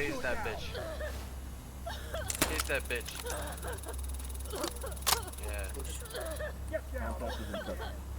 Tase that bitch. Tase that bitch. Yeah. Contact is in touch.